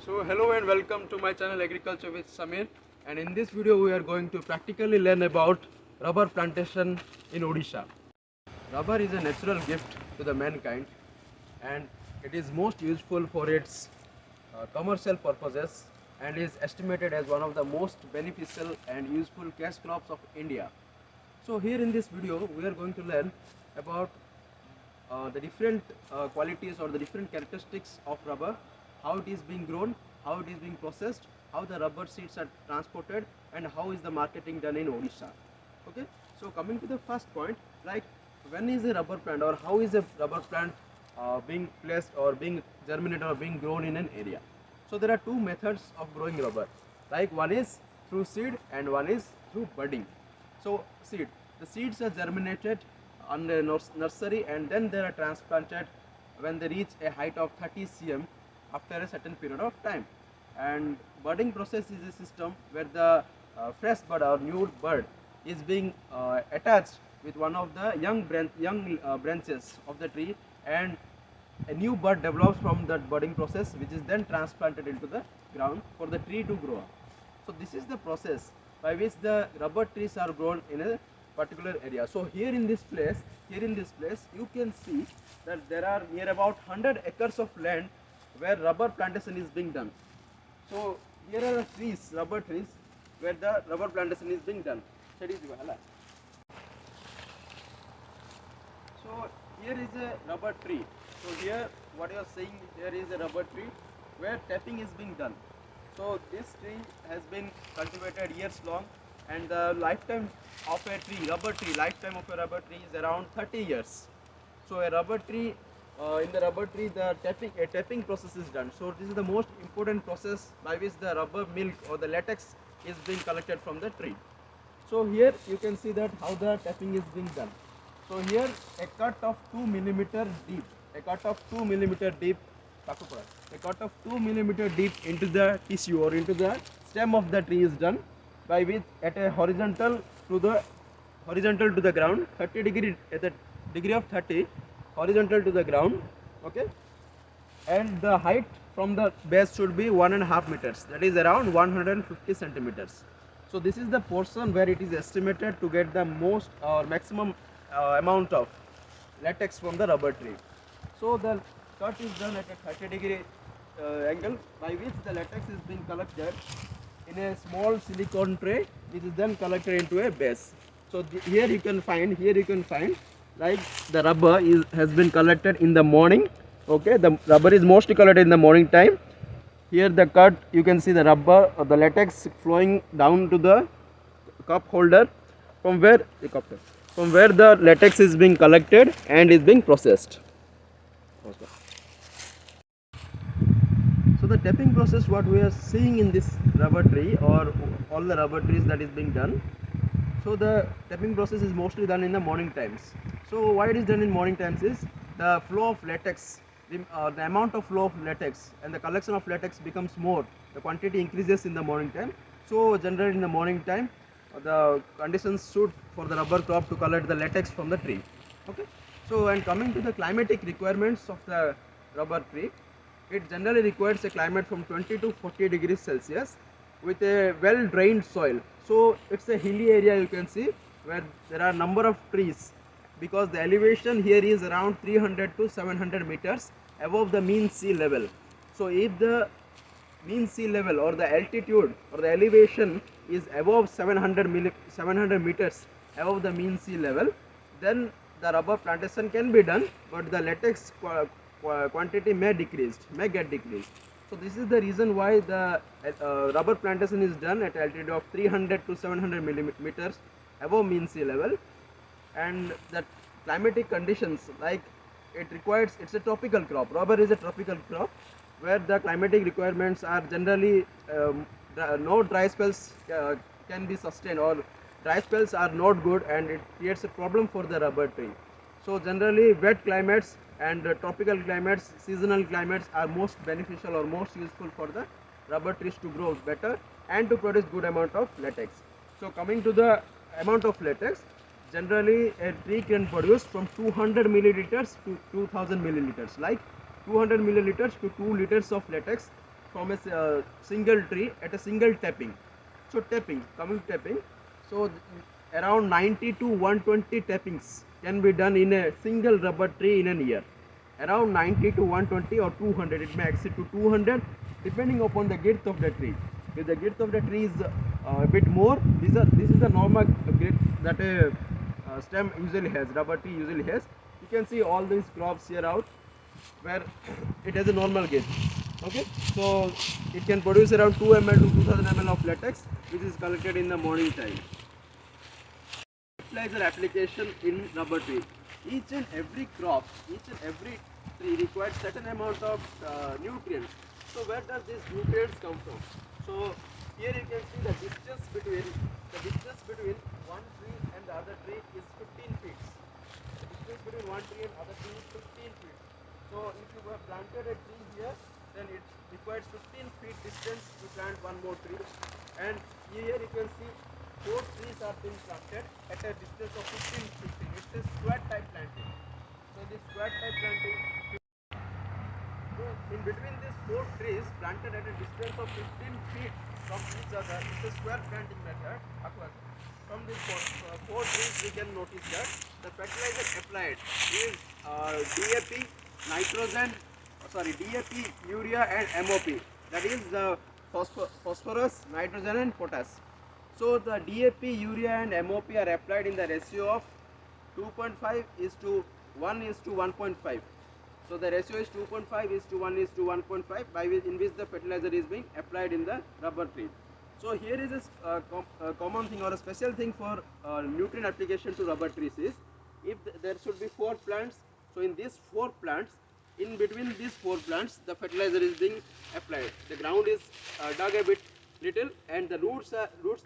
So hello and welcome to my channel Agriculture with Samir, and in this video we are going to practically learn about rubber plantation in Odisha. Rubber is a natural gift to the mankind and it is most useful for its commercial purposes and is estimated as one of the most beneficial and useful cash crops of India. So here in this video we are going to learn about the different qualities or the different characteristics of rubber, how it is being grown, how it is being processed, how the rubber seeds are transported, and how is the marketing done in Odisha. Okay, so coming to the first point, like when is a rubber plant or how is a rubber plant being placed or being germinated or being grown in an area. So there are two methods of growing rubber, like one is through seed and one is through budding. So the seeds are germinated on the nursery and then they are transplanted when they reach a height of 30 cm after a certain period of time. And budding process is a system where the fresh bud or new bud is being attached with one of the young branches of the tree, and a new bud develops from that budding process, which is then transplanted into the ground for the tree to grow up. So this is the process by which the rubber trees are grown in a particular area. So here in this place, you can see that there are near about 100 acres of land where rubber plantation is being done. So here are the trees, rubber trees, where the rubber plantation is being done. So here is a rubber tree. So here what you are seeing here is a rubber tree where tapping is being done. So this tree has been cultivated years long, and the lifetime of a tree, lifetime of a rubber tree is around 30 years. So a rubber tree, in the rubber tree, a tapping process is done. So this is the most important process by which the rubber milk or the latex is being collected from the tree. So here you can see that how the tapping is being done. So here a cut of 2 millimeter deep, a cut of 2 millimeter deep into the tissue or into the stem of the tree is done, by which at a horizontal to the ground, 30 degree, at the degree of 30 horizontal to the ground. Okay, and the height from the base should be 1.5 meters, that is around 150 centimeters. So this is the portion where it is estimated to get the most or maximum amount of latex from the rubber tree. So the cut is done at a 30-degree angle, by which the latex is being collected in a small silicone tray, which is then collected into a base. So here you can find like the rubber has been collected in the morning. Okay, the rubber is mostly collected in the morning time. Here the cut, you can see the rubber or the latex flowing down to the cup holder from where the latex is being collected and is being processed. So the tapping process, what we are seeing in this rubber tree or all the rubber trees that is being done. So the tapping process is mostly done in the morning times. So why it is done in morning times is the flow of latex, the amount of flow of latex and the collection of latex becomes more. The quantity increases in the morning time. So generally in the morning time, the conditions suit for the rubber crop to collect the latex from the tree. Okay. So and coming to the climatic requirements of the rubber tree, it generally requires a climate from 20 to 40 degrees Celsius with a well drained soil. So it's a hilly area, you can see, where there are number of trees, because the elevation here is around 300 to 700 meters above the mean sea level. So if the mean sea level or the altitude or the elevation is above 700 meters above the mean sea level, then the rubber plantation can be done, but the latex quantity may get decreased. So this is the reason why the rubber plantation is done at altitude of 300 to 700 meters above mean sea level. And the climatic conditions, like it's a tropical crop. Rubber is a tropical crop where the climatic requirements are generally no dry spells can be sustained, or dry spells are not good, and it creates a problem for the rubber tree. So generally wet climates and tropical climates, seasonal climates are most beneficial or most useful for the rubber trees to grow better and to produce good amount of latex. So coming to the amount of latex, generally a tree can produce from 200 milliliters to 2000 milliliters, like 200 milliliters to 2 liters of latex from a single tree at a single tapping. So tapping, coming to tapping, so around 90 to 120 tappings can be done in a single rubber tree in a year. Around 90 to 120 or 200, it may exceed to 200 depending upon the girth of the tree. If the girth of the tree is a bit more, this is the normal girth that a stem usually has, rubber tree usually has. You can see all these crops here out where it has a normal girth. Okay, so it can produce around 2 ml to 2000 ml of latex, which is collected in the morning time. Fertilizer application in rubber tree. Each and every crop, each and every tree requires certain amount of nutrients. So where does these nutrients come from? So here you can see the distance between one tree and the other tree is 15 feet. The distance between one tree and other tree is 15 feet. So if you have planted a tree here, then it requires 15 feet distance to plant one more tree. And here you can see 4 trees are being planted at a distance of 15 feet. It's a square type planting. So this square type planting, so in between these 4 trees planted at a distance of 15 feet from each other, it's a square planting method. From these 4 trees we can notice that the fertilizer applied is DAP, nitrogen, DAP, urea and MOP. That is the phosphorus, nitrogen and potash. So the DAP, urea and MOP are applied in the ratio of 2.5 is to 1 is to 1.5. So the ratio is 2.5 is to 1 is to 1.5 in which the fertilizer is being applied in the rubber tree. So here is a common thing or a special thing for nutrient application to rubber trees is if there should be 4 plants. So in these 4 plants, in between these 4 plants, the fertilizer is being applied. The ground is dug a bit little, and the roots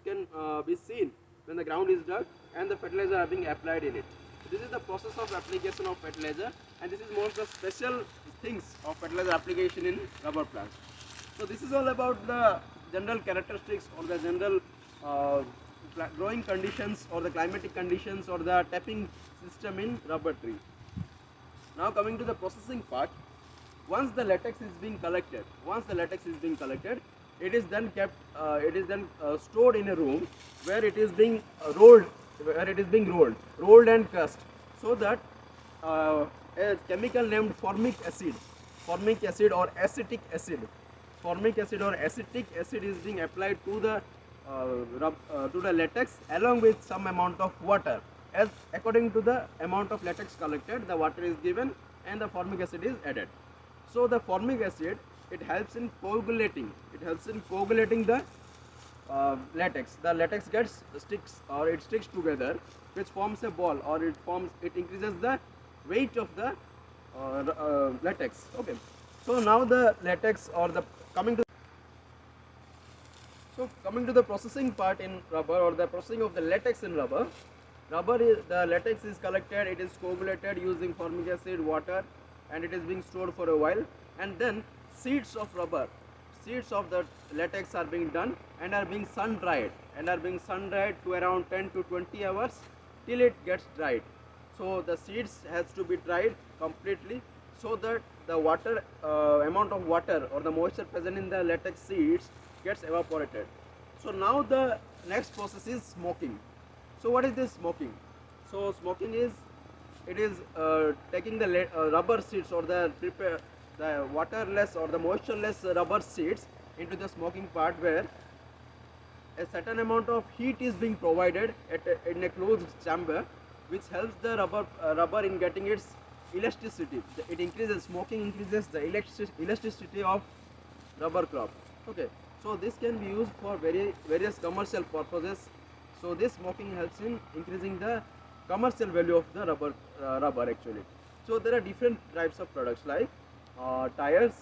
can be seen when the ground is dug, and the fertilizer are being applied in it. So this is the process of application of fertilizer, and this is more of the special things of fertilizer application in rubber plants. So this is all about the general characteristics or the general growing conditions or the climatic conditions or the tapping system in rubber tree. Now coming to the processing part, once the latex is being collected, it is then kept, stored in a room where it is being rolled and crushed, so that a chemical named formic acid or acetic acid is being applied to the latex along with some amount of water. As according to the amount of latex collected, the water is given and the formic acid is added. So the formic acid, it helps in coagulating the latex. The latex sticks together, which forms a ball, or it increases the weight of the latex. Okay. So now the latex coming to the processing part in rubber, or the processing of the latex in rubber. The latex is collected, it is coagulated using formic acid, water, and it is being stored for a while, and then seeds of the latex are being done and are being sun dried to around 10 to 20 hours till it gets dried. So the seeds has to be dried completely so that the amount of water or the moisture present in the latex seeds gets evaporated. So now the next process is smoking. So what is this smoking? So smoking is taking the rubber seeds or the waterless or the moistureless rubber seeds into the smoking part, where a certain amount of heat is being provided in a closed chamber, which helps the rubber in getting its elasticity. Smoking increases the elasticity of rubber crop. Okay, so this can be used for various commercial purposes. So this smoking helps in increasing the commercial value of the rubber actually. So there are different types of products like tires,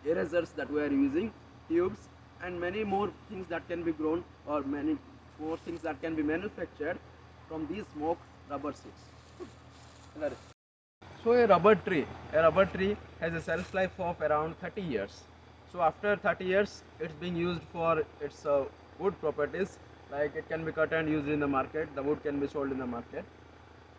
erasers that we are using, tubes, and many more things that can be grown, or many more things that can be manufactured from these smoked rubber seeds. So a rubber tree has a shelf life of around 30 years. So after 30 years, it's being used for its wood properties, like it can be cut and used in the market, the wood can be sold in the market.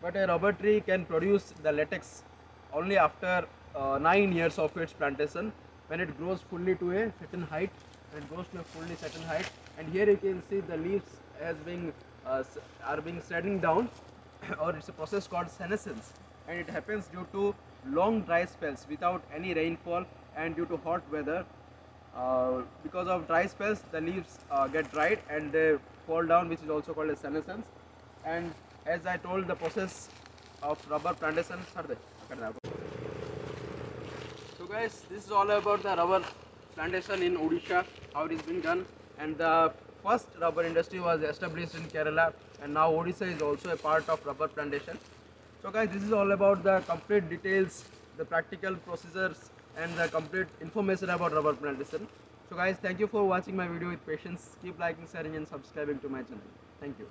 But a rubber tree can produce the latex only after 9 years of its plantation, when it grows fully to a certain height, when it goes to a fully certain height. And here you can see the leaves as being are being shedding down or it's a process called senescence, and it happens due to long dry spells without any rainfall and due to hot weather. Because of dry spells, the leaves get dried and they fall down, which is also called as senescence. And as I told, the process of rubber plantation. So guys, this is all about the rubber plantation in Odisha, how it is being done. And the first rubber industry was established in Kerala, and now Odisha is also a part of rubber plantation. So guys, this is all about the complete details, the practical procedures and the complete information about rubber plantation. So guys, thank you for watching my video with patience. Keep liking, sharing and subscribing to my channel. Thank you.